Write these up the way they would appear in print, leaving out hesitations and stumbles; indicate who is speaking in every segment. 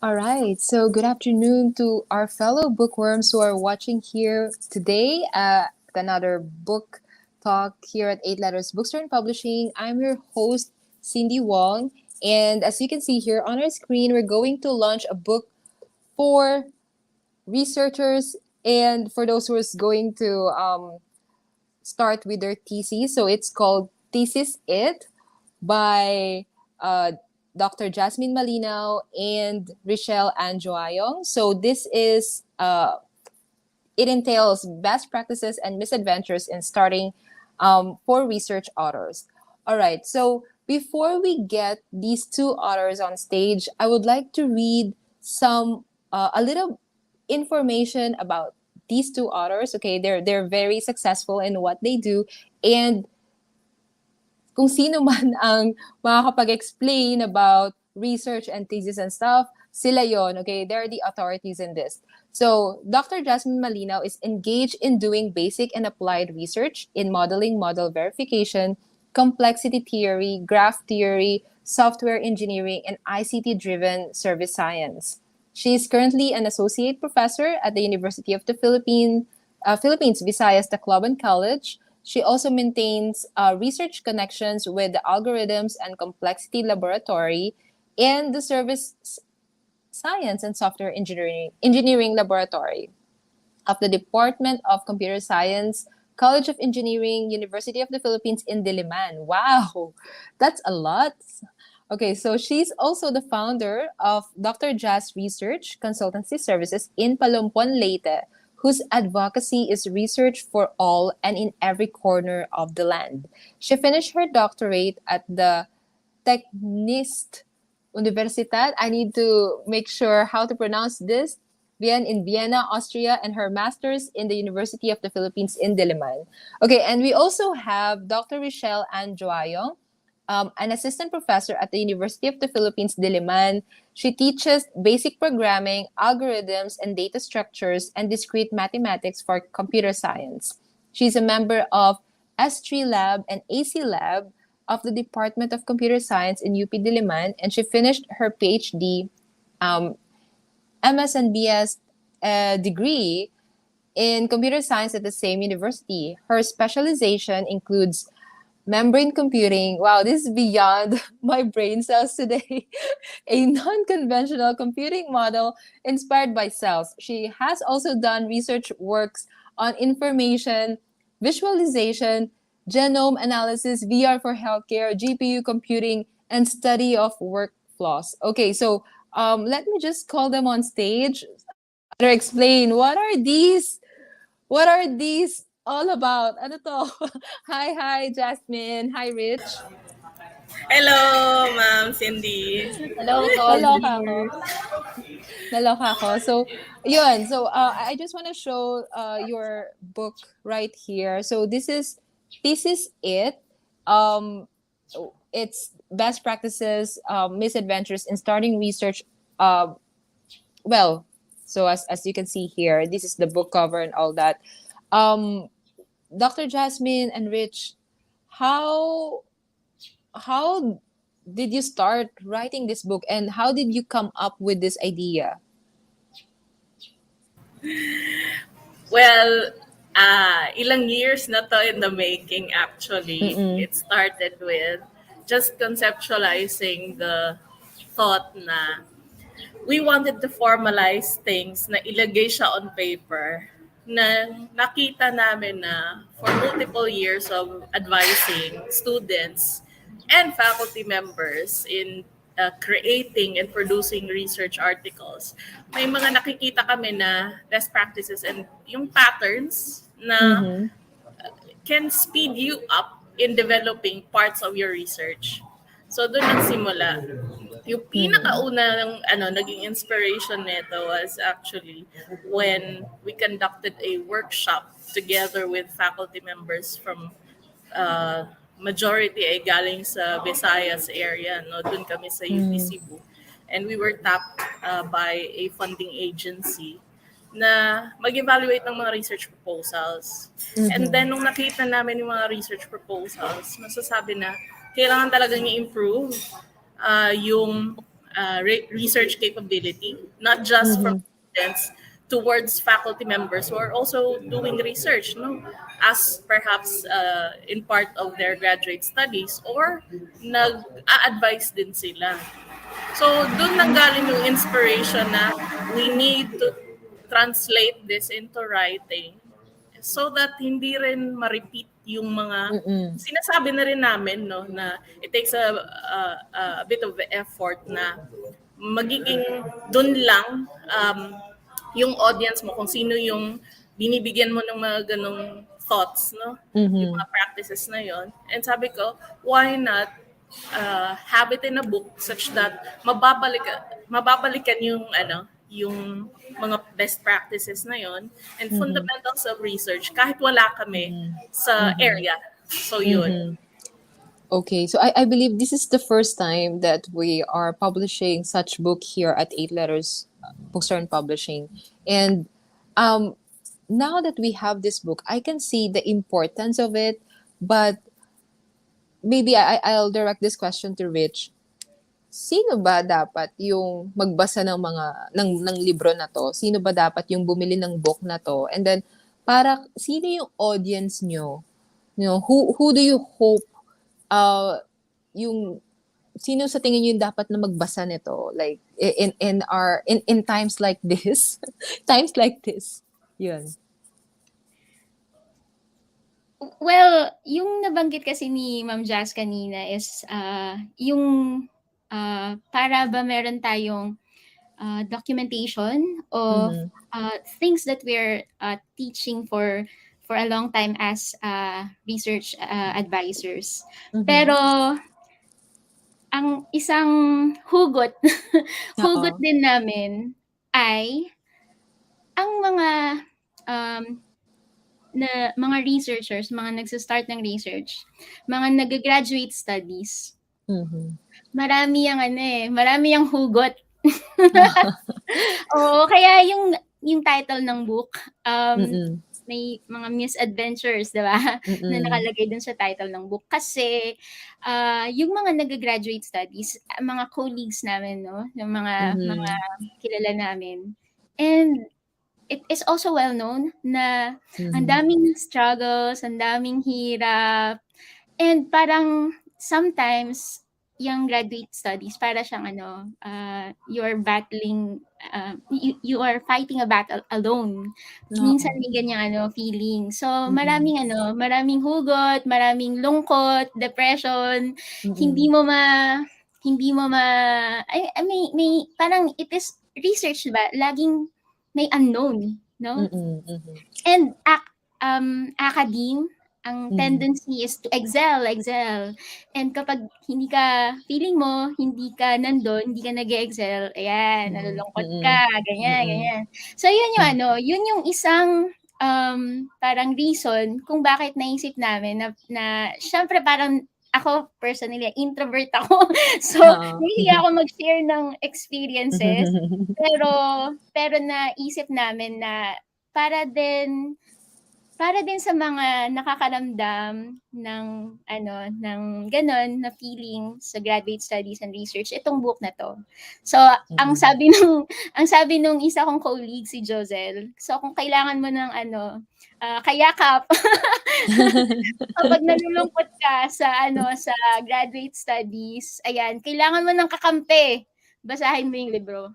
Speaker 1: All right. So, good afternoon to our fellow bookworms who are watching here today at another book talk here at Eight Letters Bookstore and Publishing. I'm your host, Cindy Wong. And as you can see here on our screen, we're going to launch a book for researchers and for those who is going to start with their thesis. So, it's called Thesis It by uh, Dr. Jasmine Malinao and Richelle and Juayong. So this is it entails best practices and misadventures in starting for research authors. All right. So before we get these two authors on stage, I would like to read some a little information about these two authors. Okay, they're very successful in what they do, and kung sino man ang makakapag-explain about research and thesis and stuff, sila yon, okay? They're the authorities in this. So, Dr. Jasmine Malinao is engaged in doing basic and applied research in modeling, model verification, complexity theory, graph theory, software engineering, and ICT-driven service science. She is currently an associate professor at the University of the Philippines, Visayas, Tacloban College. She also maintains research connections with the Algorithms and Complexity Laboratory and the Service Science and Software Engineering Laboratory of the Department of Computer Science, College of Engineering, University of the Philippines in Diliman. Wow, that's a lot. Okay, so she's also the founder of Dr. Jazz Research Consultancy Services in Palompon, Leyte, whose advocacy is research for all and in every corner of the land. She finished her doctorate at the Technist Universität. I need to make sure how to pronounce this. In Vienna, Austria, and her master's in the University of the Philippines in Diliman. Okay, and we also have Dr. Richelle and Juayong, an assistant professor at the University of the Philippines, Diliman. She teaches basic programming, algorithms, and data structures, and discrete mathematics for computer science. She's a member of S3 Lab and AC Lab of the Department of Computer Science in UP Diliman, and she finished her PhD, MS and BS degree in computer science at the same university. Her specialization includes membrane computing. Wow, this is beyond my brain cells today. A non-conventional computing model inspired by cells. She has also done research works on information, visualization, genome analysis, VR for healthcare, GPU computing, and study of workflows. Okay, so let me just call them on stage. To explain what are these? What are these all about? Ano to? Hi, Jasmine. Hi, Rich.
Speaker 2: Hello, Ma'am Cindy.
Speaker 3: Hello,
Speaker 1: Naloka ako.
Speaker 3: Cosby.
Speaker 1: Naloka ako. So, yun. So, I just want to show your book right here. So, this is it. It's best practices, misadventures in starting research. Well, so as you can see here, this is the book cover and all that. Dr. Jasmine and Rich, how did you start writing this book, and how did you come up with this idea?
Speaker 2: Well, ilang years na to in the making actually.
Speaker 1: Mm-mm.
Speaker 2: It started with just conceptualizing the thought na we wanted to formalize things na ilagay siya on paper na nakita namin na for multiple years of advising students and faculty members in creating and producing research articles, may mga nakikita kami na best practices and yung patterns na
Speaker 1: Mm-hmm.
Speaker 2: can speed you up in developing parts of your research. So doon nagsimula. Yung pinakauna ng naging inspiration nito was actually when we conducted a workshop together with faculty members from majority ay galing sa Visayas area, no? Doon kami sa UP Cebu. And we were tapped by a funding agency na mag-evaluate ng mga research proposals. And then nung nakita namin yung mga research proposals, masasabi na kailangan talagang i-improve yung research capability, not just from
Speaker 1: Mm-hmm.
Speaker 2: students towards faculty members who are also doing research, no, as perhaps in part of their graduate studies or nag-a-advise din sila. So, doon nanggaling yung inspiration na we need to translate this into writing so that hindi rin ma-repeat yung mga
Speaker 1: Mm-mm.
Speaker 2: sinasabi na rin namin, no, na it takes a bit of effort na magiging doon lang yung audience mo kung sino yung binibigyan mo ng mga ganong thoughts, no? Yung
Speaker 1: Mm-hmm.
Speaker 2: mga practices na yon. And sabi ko, why not have it in a book such that mababalikan yung yung mga best practices na yon and
Speaker 1: Mm-hmm.
Speaker 2: fundamentals of research kahit wala kami sa
Speaker 1: Mm-hmm.
Speaker 2: area. So yun.
Speaker 1: Mm-hmm. Okay, so I believe this is the first time that we are publishing such book here at Eight Letters Bookstore and Publishing. And um, now that we have this book, I can see the importance of it. But maybe I'll direct this question to Rich. Sino ba dapat yung magbasa ng mga ng libro na to? Sino ba dapat yung bumili ng book na to? And then para sino yung audience nyo? You know, who do you hope yung sino sa tingin niyo yung dapat na magbasa nito, like in times like this? Times like this, yun.
Speaker 3: Well, yung nabanggit kasi ni Ma'am Jazz kanina is yung para ba meron tayong documentation of things that we're teaching for a long time as research advisors. Pero ang isang hugot hugot din namin ay ang mga na mga researchers, mga nagsa-start ng research, mga nag-graduate studies. Marami yang hugot. Oo, kaya yung title ng book, may mga Misadventures, di ba? Na nakalagay dun sa title ng book. Kasi yung mga nag-graduate studies, mga colleagues namin, no? Yung mga kilala namin. And it is also well known na ang daming struggles, ang daming hirap. And parang sometimes yung graduate studies para siyang you're battling you are fighting a battle alone. Minsan may ganyang feeling. So maraming hugot, maraming lungkot, depression, hindi mo ma may parang it is research ba? Laging may unknown, no? And academe, ang tendency is to excel. And kapag hindi ka, feeling mo, hindi ka nandun, hindi ka nag-excel, ayan, nalulungkot ka, ganyan. So, yun yung isang parang reason kung bakit naisip namin na syempre parang ako personally, introvert ako. So, hindi ako mag-share ng experiences. Pero naisip namin na para din sa mga nakakaramdam ng ganon na feeling sa graduate studies and research, itong book na to. So, ang sabi nung isa kong colleague, si Josel, so kung kailangan mo ng kayakap, kapag nalulungkot ka sa graduate studies, ayan, kailangan mo ng kakampi. Basahin mo yung libro.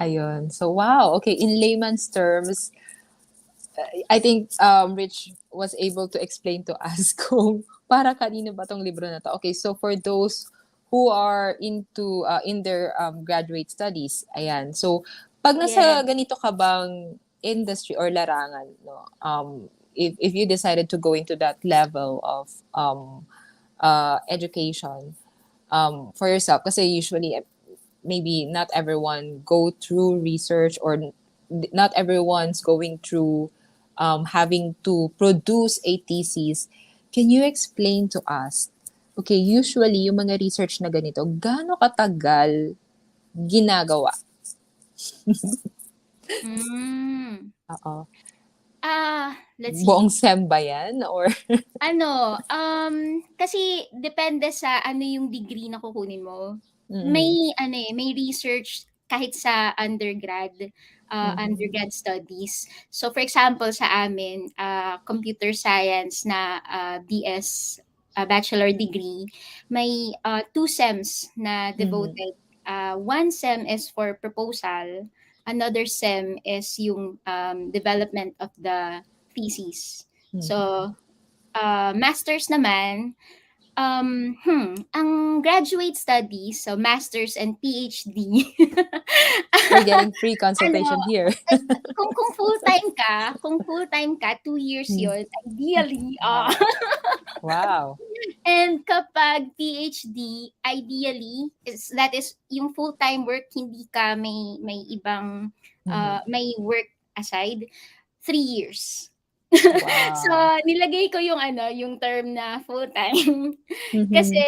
Speaker 1: Ayun. So, wow. Okay, in layman's terms, I think Rich was able to explain to us kung para kanino ba tong libro na to. Okay, so for those who are into in their graduate studies, ayan. So, pag nasa ganito ka bang industry or larangan, no, if you decided to go into that level of education for yourself, kasi usually maybe not everyone go through research or not everyone's going through having to produce a thesis. Can you explain to us, okay, usually yung mga research na ganito, gaano katagal ginagawa?
Speaker 3: Let's see.
Speaker 1: Buong SEM ba yan? Or?
Speaker 3: Kasi depende sa yung degree na kukunin mo. may research kahit sa undergrad studies. So for example sa amin, computer science na BS, bachelor degree, may 2 sems na devoted. One sem is for proposal, another sem is yung development of the thesis. So masters naman, ang graduate studies, so masters and PhD.
Speaker 1: We're getting free
Speaker 3: Ano,
Speaker 1: consultation here.
Speaker 3: kung full-time ka, 2 years yun, ideally.
Speaker 1: Wow.
Speaker 3: And kapag PhD, ideally, that is yung full-time work, hindi ka may ibang, may work aside, 3 years.
Speaker 1: Wow.
Speaker 3: So, nilagay ko yung term na full-time. Kasi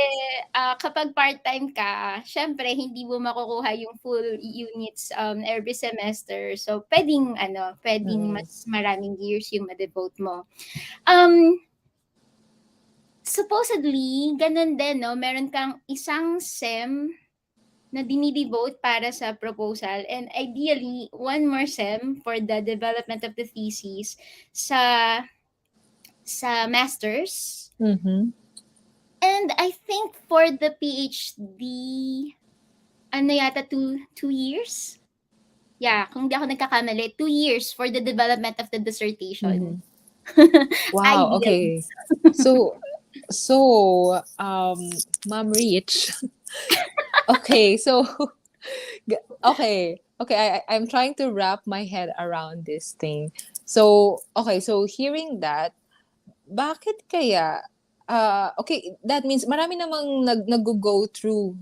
Speaker 3: kapag part-time ka, syempre hindi mo makukuha yung full units every semester. So, pwedeng mas maraming years yung ma-devote mo. Supposedly, ganun din, no? Meron kang isang sem na dinidevote para sa proposal, and ideally one more sem for the development of the thesis sa masters. And I think for the PhD, yata 2 years? Yeah, kung di ako nagkakamali, 2 years for the development of the dissertation.
Speaker 1: Wow, okay. So, Ma'am Rich. Okay, so I'm trying to wrap my head around this thing. So, okay, so hearing that, bakit kaya okay, that means marami namang nag-go through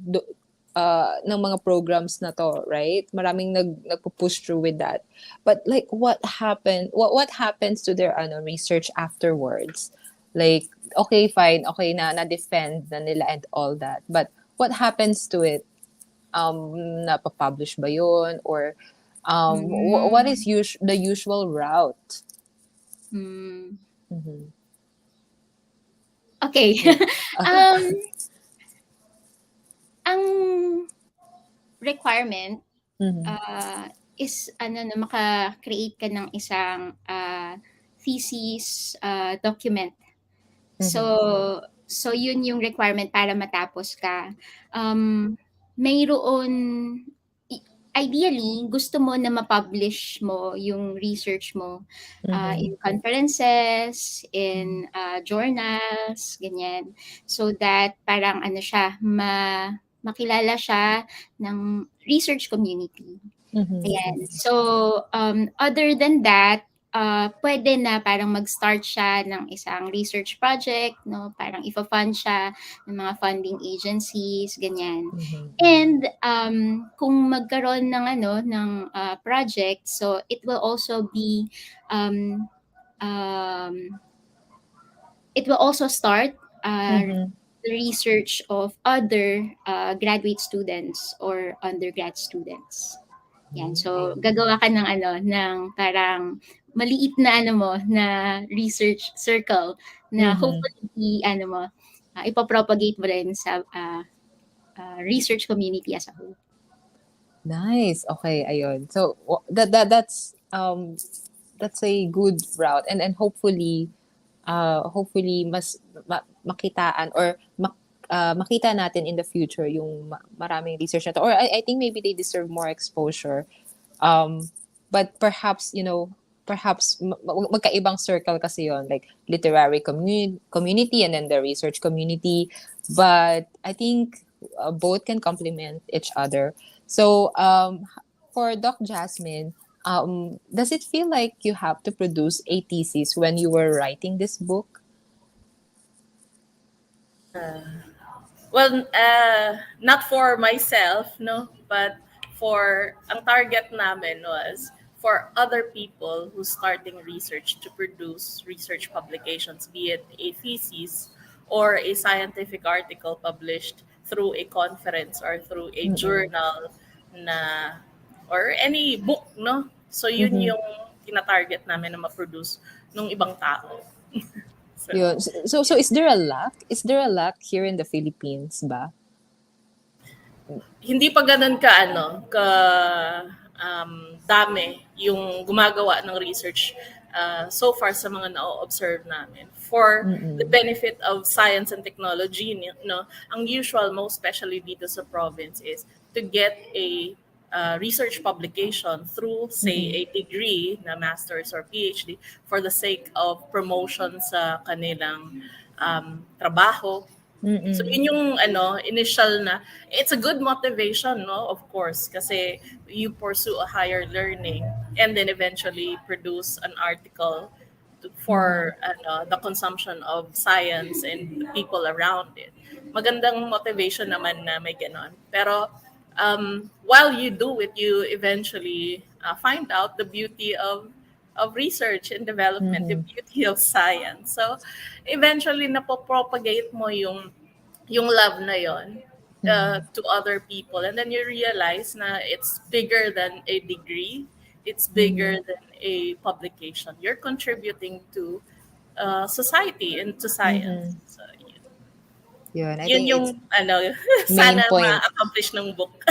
Speaker 1: ng mga programs na to, right? Maraming nagpo-push through with that. But like what happens to their research afterwards? Like okay, fine, okay na defend na nila and all that. But what happens to it? Napapublish ba yun? Or what is the usual route?
Speaker 3: Okay. Ang requirement is na maka-create ka ng isang thesis document. So yun yung requirement para matapos ka. Mayroon, ideally, gusto mo na ma-publish mo yung research mo in conferences, in journals, ganyan. So that parang siya, makilala siya ng research community. Ayan. So, other than that, pwede na parang mag-start siya ng isang research project, no? Parang ifa-fund siya ng mga funding agencies, ganyan. And kung magkaroon ng project, so it will also be it will also start the research of other graduate students or undergrad students. Yan. So, gagawa ka ng parang maliit na na research circle na hopefully ipopropagate mo rin sa research community as a whole.
Speaker 1: Nice. Okay, ayun. So that's a good route, and hopefully mas makitaan or makita natin in the future yung maraming research na to. Or I think maybe they deserve more exposure. But perhaps, magkaibang circle kasi yon, like literary community and then the research community. But I think both can complement each other. So for Doc Jasmine, does it feel like you have to produce a thesis when you were writing this book?
Speaker 2: Well, not for myself, no, but for ang target namin was for other people who starting research to produce research publications, be it a thesis or a scientific article published through a conference or through a journal na or any book, no? So yun yung tina-target namin na ma-produce ng ibang tao.
Speaker 1: So is there a lack? Is there a lack here in the Philippines ba?
Speaker 2: hindi pa gano'n ka ano, dami yung gumagawa ng research so far sa mga na-observe namin. For the
Speaker 1: Mm-mm.
Speaker 2: benefit of science and technology, no, ang usual, most especially dito sa province, is to get a research publication through, say,
Speaker 1: Mm-mm.
Speaker 2: a degree na master's or PhD for the sake of promotion sa kanilang trabaho. So
Speaker 1: Mm-mm.
Speaker 2: yun yung ano, initial na, it's a good motivation, no, of course, kasi you pursue a higher learning and then eventually produce an article
Speaker 1: Mm-mm.
Speaker 2: for the consumption of science and the people around it. Magandang motivation naman na may ganon. Pero while you do it, you eventually find out the beauty of research and development, the
Speaker 1: Mm-mm.
Speaker 2: beauty of science. So eventually napopropagate mo yung love na yon
Speaker 1: Mm-mm.
Speaker 2: to other people, and then you realize na it's bigger than a degree, it's
Speaker 1: Mm-mm.
Speaker 2: bigger than a publication. You're contributing to society and to science.
Speaker 1: Mm-mm.
Speaker 2: So
Speaker 1: Yun, I
Speaker 2: yun
Speaker 1: think
Speaker 2: yung
Speaker 1: it's
Speaker 2: ano
Speaker 1: main
Speaker 2: sana
Speaker 1: point.
Speaker 2: ma-accomplish ng book.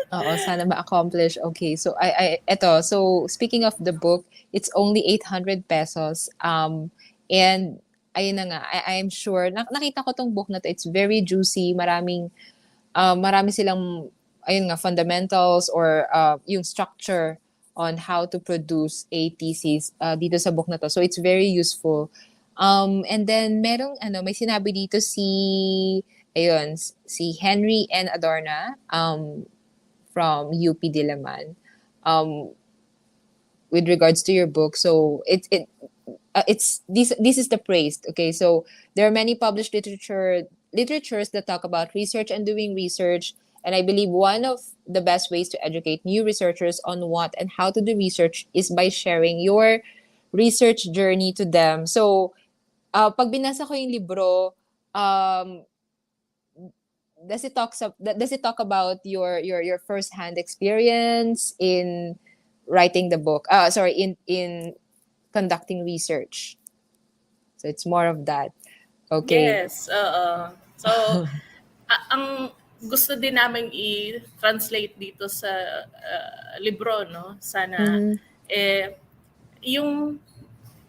Speaker 1: Oo, sana ma-accomplish. Okay, so eto, so speaking of the book, it's only 800 pesos. And ayun na nga, I'm sure, nakita ko tong book na to, it's very juicy, marami silang, ayun nga, fundamentals or yung structure on how to produce a thesis dito sa book na to. So it's very useful. And then may sinabi dito si Henry N. Adorna, from UP Diliman, um, with regards to your book. So it's this is the praised. Okay, so there are many published literatures that talk about research and doing research. And I believe one of the best ways to educate new researchers on what and how to do research is by sharing your research journey to them. So, pag binasa ko yung libro, um, does it talk about your first hand experience in writing the book? Sorry, in conducting research. So it's more of that. Okay.
Speaker 2: Yes, so ang gusto din namin i-translate dito sa libro, no, sana
Speaker 1: Mm-hmm.
Speaker 2: eh yung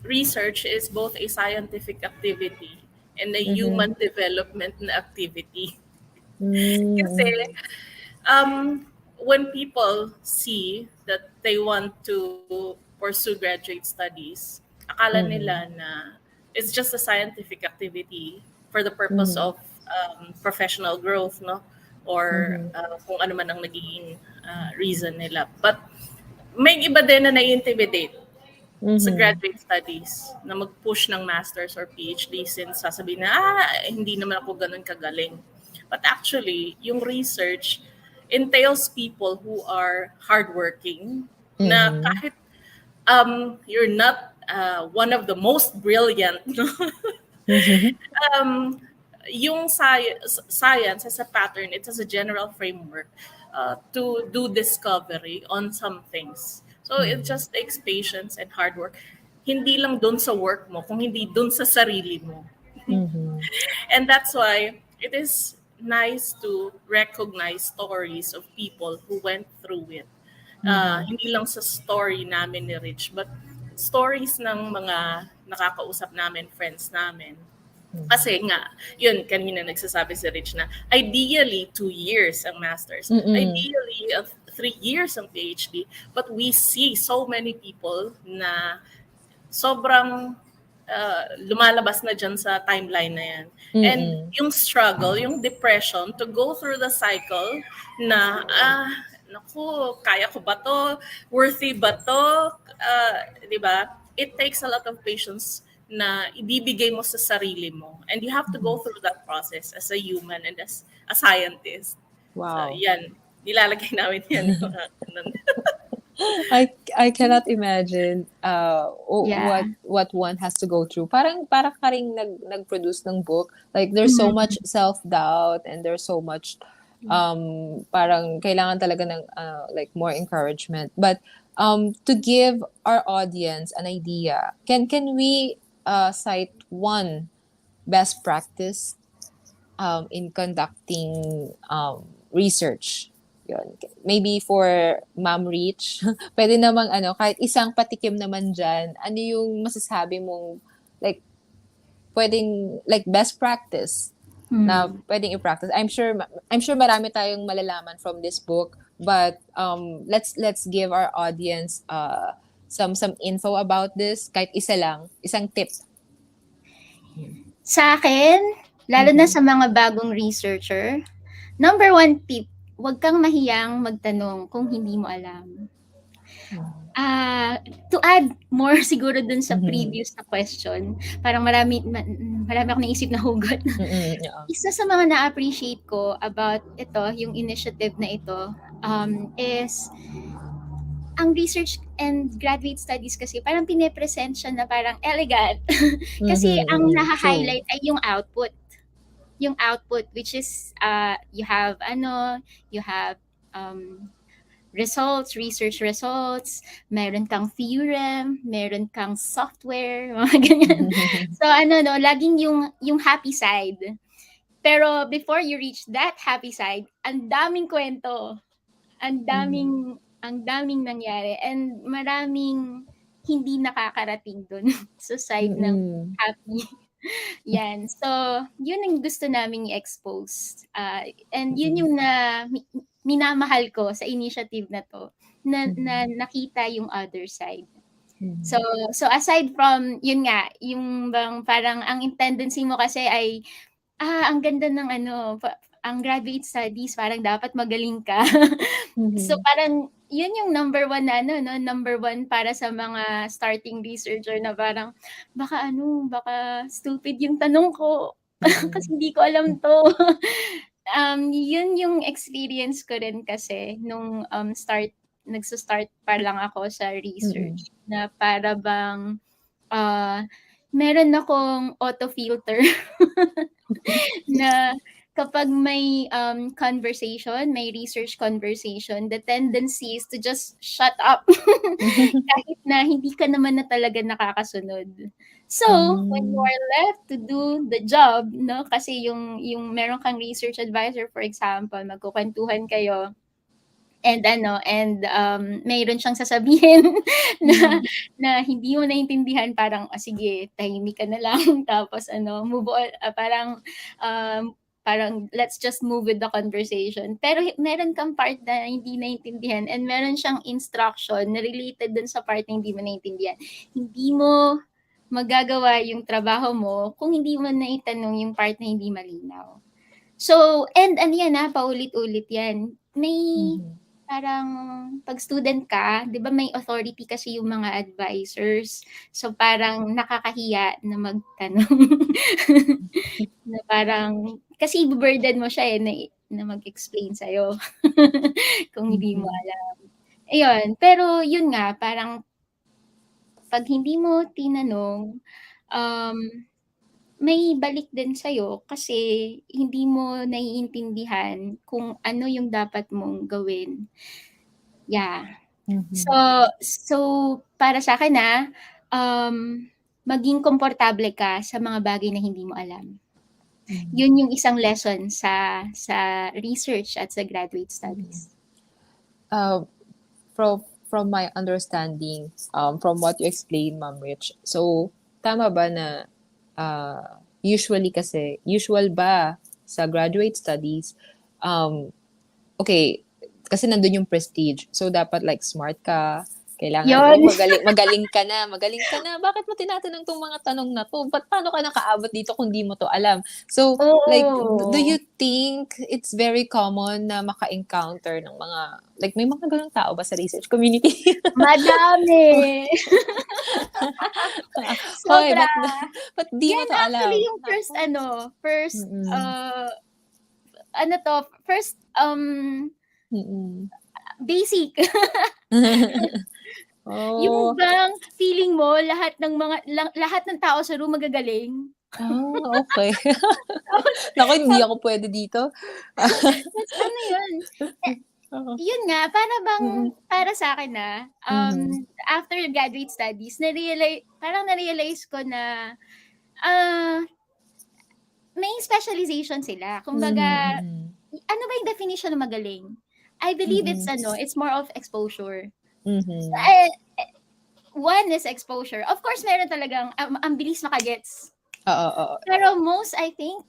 Speaker 2: research is both a scientific activity and a
Speaker 1: Mm-hmm.
Speaker 2: human development na activity. Kasi
Speaker 1: Mm-hmm.
Speaker 2: when people see that they want to pursue graduate studies, akala nila
Speaker 1: Mm-hmm.
Speaker 2: na it's just a scientific activity for the purpose
Speaker 1: Mm-hmm.
Speaker 2: of professional growth, no? Or
Speaker 1: Mm-hmm.
Speaker 2: kung ano man ang nagiging reason nila. But may iba din na nai-intimidate sa
Speaker 1: Mm-hmm.
Speaker 2: graduate studies na mag-push ng master's or PhD since sasabihin na, hindi naman ako ganun kagaling. But actually, yung research entails people who are hardworking na
Speaker 1: Mm-hmm.
Speaker 2: kahit you're not one of the most brilliant, no?
Speaker 1: Mm-hmm.
Speaker 2: um, yung science as a pattern, it has a general framework to do discovery on some things. So it
Speaker 1: Mm-hmm.
Speaker 2: just takes patience and hard work. Hindi lang dun sa work mo, kung hindi dun sa sarili mo.
Speaker 1: Mm-hmm.
Speaker 2: And that's why it is nice to recognize stories of people who went through it.
Speaker 1: Mm-hmm.
Speaker 2: Hindi lang sa story namin ni Rich, but stories ng mga nakakausap namin, friends namin. Kasi nga, yun, kanina nagsasabi si Rich na ideally 2 years ang master's,
Speaker 1: Mm-hmm.
Speaker 2: ideally 3 years ang PhD, but we see so many people na sobrang lumalabas na dyan sa timeline na yan. And
Speaker 1: Mm-hmm.
Speaker 2: yung struggle, yung depression, to go through the cycle na, naku, kaya ko ba to? Worthy ba to? Di ba? It takes a lot of patience na ibibigay mo sa sarili mo. And you have to go through that process as a human and as a scientist. So,
Speaker 1: Wow.
Speaker 2: yan. Nilalagay namin yan.
Speaker 1: I cannot imagine
Speaker 3: Yeah.
Speaker 1: what one has to go through. Parang ka ring nag-produce ng book. Like there's so
Speaker 3: Mhm.
Speaker 1: much self-doubt and there's so much parang kailangan talaga ng like more encouragement. But to give our audience an idea, can we cite one best practice in conducting research. Yun. Maybe for Ma'am Rich, pwede namang kahit isang patikim naman dyan, ano yung masasabi mong like pwedeng like best practice na pwedeng i-practice. I'm sure marami tayong malalaman from this book, but let's give our audience some info about this, kahit isa lang, isang tip.
Speaker 3: Sa akin, lalo na sa mga bagong researcher, number 1 tip, huwag kang mahiyang magtanong kung hindi mo alam. To add more siguro dun sa previous na question, parang marami akong naisip na hugot. Isa sa mga na-appreciate ko about ito, yung initiative na ito, is ang research and graduate studies kasi parang pine-present siya na parang elegant. Kasi ang naha-highlight ay yung output. Yung output, which is you have results, research results, meron kang theorem, meron kang software, mga ganyan. So laging yung happy side. Pero before you reach that happy side, ang daming kwento. Ang daming nangyari and maraming hindi nakakarating dun sa side ng happy. Yan. So, yun ang gusto naming i-expose. And yun yung minamahal ko sa initiative na to, na nakita yung other side. So aside from, yun nga, yung bang parang ang tendency mo kasi ay, ang ganda ng ang graduate studies, parang dapat magaling ka. So parang yun yung number 1 na number 1 para sa mga starting researcher na parang baka stupid yung tanong ko kasi hindi ko alam to. Yun yung experience ko rin kasi nung nagsa-start pa lang ako sa research na para bang meron akong auto filter na kapag may conversation, may research conversation, the tendency is to just shut up kahit na hindi ka naman na talaga nakakasunod. So, when you are left to do the job, kasi yung meron kang research advisor, for example, magkukwentuhan kayo, and mayroon siyang sasabihin na hindi mo naintindihan, parang sige, tahimik ka na lang tapos move on, parang let's just move with the conversation. Pero meron kang part na hindi naintindihan and meron siyang instruction na related dun sa part na hindi mo naintindihan. Hindi mo magagawa yung trabaho mo kung hindi mo naitanong yung part na hindi malinaw. So, and yan paulit-ulit yan. May parang pag student ka, 'di ba may authority kasi yung mga advisors. So parang nakakahiya na magtanong. Na parang kasi i-burden mo siya na mag-explain sa'yo kung hindi mo alam. Ayun, pero yun nga, parang pag hindi mo tinanong, may balik din sa'yo kasi hindi mo naiintindihan kung ano yung dapat mong gawin. Yeah. So para sa akin maging komportable ka sa mga bagay na hindi mo alam. Yun yung isang lesson sa research at sa graduate studies.
Speaker 1: From my understanding, from what you explained, Ma'am Rich, so tama ba na usual ba sa graduate studies, okay, kasi nandun yung prestige, so dapat like smart ka, kailangan magaling ka na. Bakit mo tinatanong tong mga tanong na to? Paano ka nakaabot dito kung di mo to alam? So, like, do you think it's very common na maka-encounter ng mga, like, may mga ganung tao ba sa research community?
Speaker 3: Madami! Sobra!
Speaker 1: But di mo to alam?
Speaker 3: Actually, yung first basic. Yung bang feeling mo lahat ng tao sa room magagaling?
Speaker 1: Okay. Naku, hindi ako pwede dito.
Speaker 3: Yun? Yun nga, para sa akin after graduate studies, na-realize ko na may specialization sila. Kumbaga, ano ba yung definition ng magaling? I believe it's more of exposure.
Speaker 1: Mm-hmm.
Speaker 3: One is exposure. Of course, meron talagang ang bilis makagets.
Speaker 1: Oo.
Speaker 3: Pero most, I think,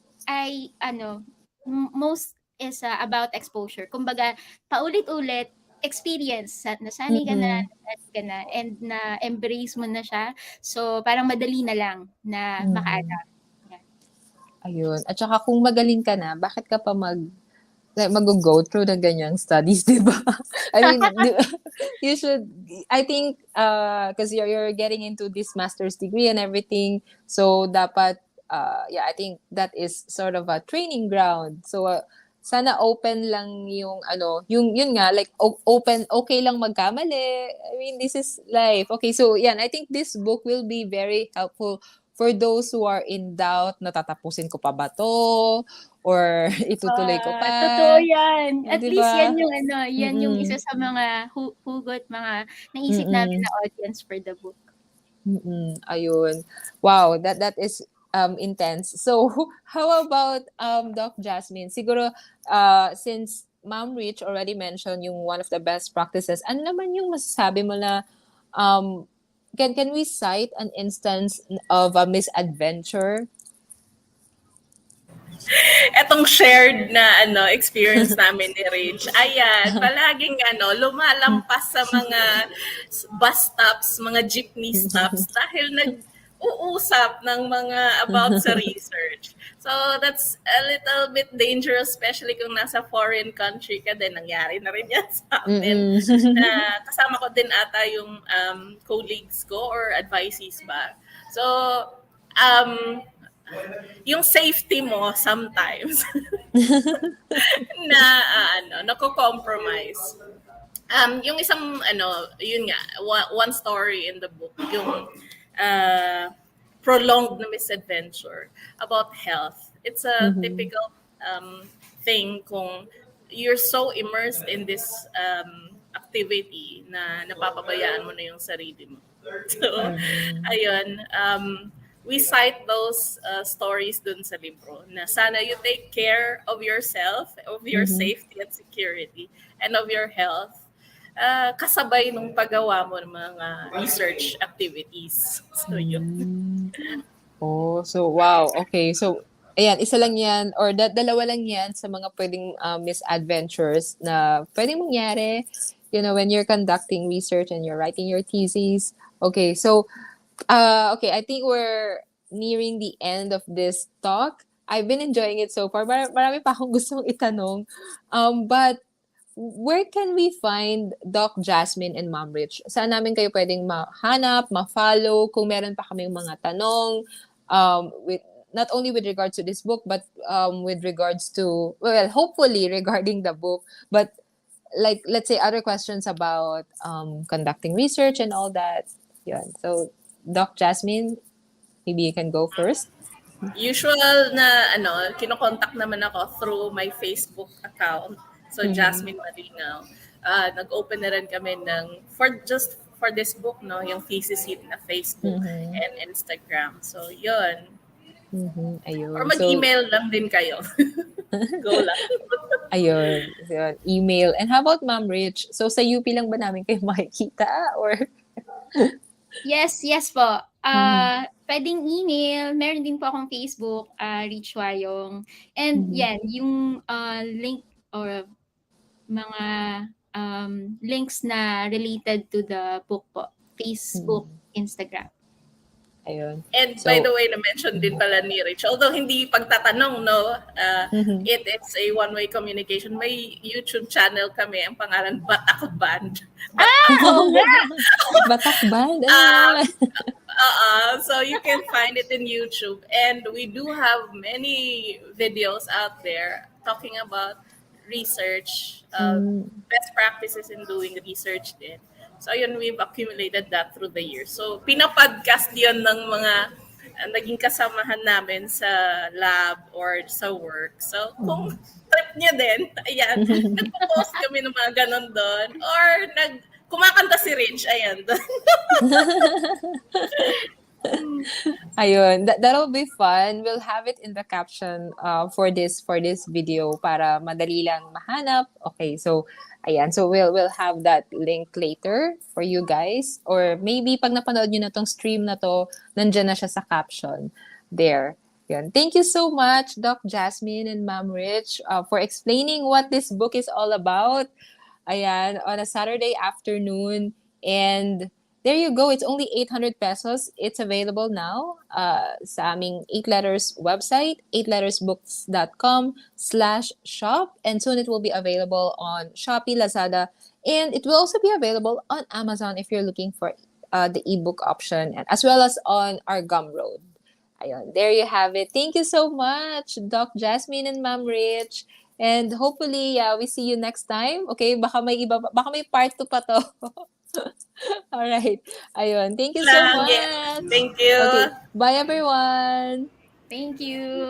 Speaker 3: most is about exposure. Kumbaga, paulit-ulit, experience. Nasanay ka na, and na-embrace mo na siya. So, parang madali na lang na maka-adapt. Yeah.
Speaker 1: Ayun. At saka kung magaling ka na, bakit ka pa mag-go through ng ganyang studies, di ba? I mean, you should, I think, because you're getting into this master's degree and everything, so dapat, I think that is sort of a training ground. So, sana open lang yung, yun nga, like, open, okay lang magkamali. I mean, this is life. Okay, so, yan, I think this book will be very helpful for those who are in doubt, natatapusin ko pa ba to? Or itutuloy ko pa.
Speaker 3: Totoo yan. At
Speaker 1: diba?
Speaker 3: least yan yung yan yung isa sa mga hugot, mga naisip namin na audience for the book.
Speaker 1: Ayun. Wow, that is intense. So, how about Doc Jasmine? Siguro, since Ma'am Rich already mentioned yung one of the best practices, ano naman yung masasabi mo na can we cite an instance of a misadventure?
Speaker 2: Etong shared na experience namin ni Rich. Ayan, palaging lumalampas sa mga bus stops, mga jeepney stops dahil nag-uusap ng mga about sa research. So that's a little bit dangerous, especially kung nasa foreign country ka din. Nangyari na rin yan sa amin. Kasama ko din ata yung colleagues ko or advisees ba. So, yung safety mo sometimes na nako-compromise. Yung isang yun nga, one story in the book, yung prolonged na misadventure about health. It's a typical thing kung you're so immersed in this activity na napapabayaan mo na yung sarili mo. So, ayun, we cite those stories dun sa libro na sana you take care of yourself, of your safety and security, and of your health, kasabay nung paggawa mo ng mga research activities. So, yun.
Speaker 1: Oh, so wow. Okay, so ayan, isa lang yan or dalawa lang yan sa mga pwedeng misadventures na pwedeng mangyari, when you're conducting research and you're writing your thesis. Okay, so okay, I think we're nearing the end of this talk. I've been enjoying it so far. Marami pa akong gustong itanong. But where can we find Doc Jasmine and Ma'am Rich? Saan namin kayo pwedeng mahanap, ma-follow, kung meron pa kaming mga tanong, with not only with regards to this book, but with regards to, well, hopefully regarding the book, but like, let's say other questions about conducting research and all that. Yun. So, Doc Jasmine, maybe you can go first.
Speaker 2: Usual na kinokontak naman ako through my Facebook account. So Jasmine Malinao. Nag-open na rin kami for this book, yung Thesis na Facebook and Instagram. So yun.
Speaker 1: Ayun.
Speaker 2: Or mag-email lang din kayo. Go lang.
Speaker 1: Ayun. So, email. And how about Ma'am Rich? So sa UP lang ba namin kayo makikita or
Speaker 3: Yes po. Pwedeng email. Meron din po akong Facebook, Juayong. And yan, yung link or mga links na related to the book po. Facebook, Instagram.
Speaker 1: Ayun.
Speaker 2: And so, by the way, na-mention din pala ni Rich, although hindi pagtatanong, it is a one-way communication. May YouTube channel kami, ang pangalan Batak Band.
Speaker 1: Batak Band?
Speaker 2: So you can find it in YouTube. And we do have many videos out there talking about research, best practices in doing research din. So, yun, we've accumulated that through the years. So, pinapodcast yun ng mga naging kasamahan namin sa lab or sa work. So, kung trip niya din, ayan, nagpo-post kami ng mga ganon doon. Or, kumakanta si Rich, ayan.
Speaker 1: Ayun, that'll be fun. We'll have it in the caption for this video para madali lang mahanap. Okay, so ayan, so we'll have that link later for you guys, or maybe pag napanood niyo na tong stream na to, nandiyan na siya sa caption there. Yun. Thank you so much, Doc Jasmine and Ma'am Rich, for explaining what this book is all about. Ayan, on a Saturday afternoon. And there you go. It's only 800 pesos. It's available now sa aming 8 Letters website, 8lettersbooks.com/shop. And soon it will be available on Shopee, Lazada, and it will also be available on Amazon if you're looking for the ebook option, and as well as on our Gumroad. Ayun, there you have it. Thank you so much, Doc Jasmine and Ma'am Rich. And hopefully, we see you next time. Okay, baka may iba, baka may part 2 pa to. All right. Ayun. Thank you so
Speaker 2: Lang. Yeah.
Speaker 1: much.
Speaker 2: Thank you.
Speaker 1: Okay. Bye, everyone.
Speaker 3: Thank you.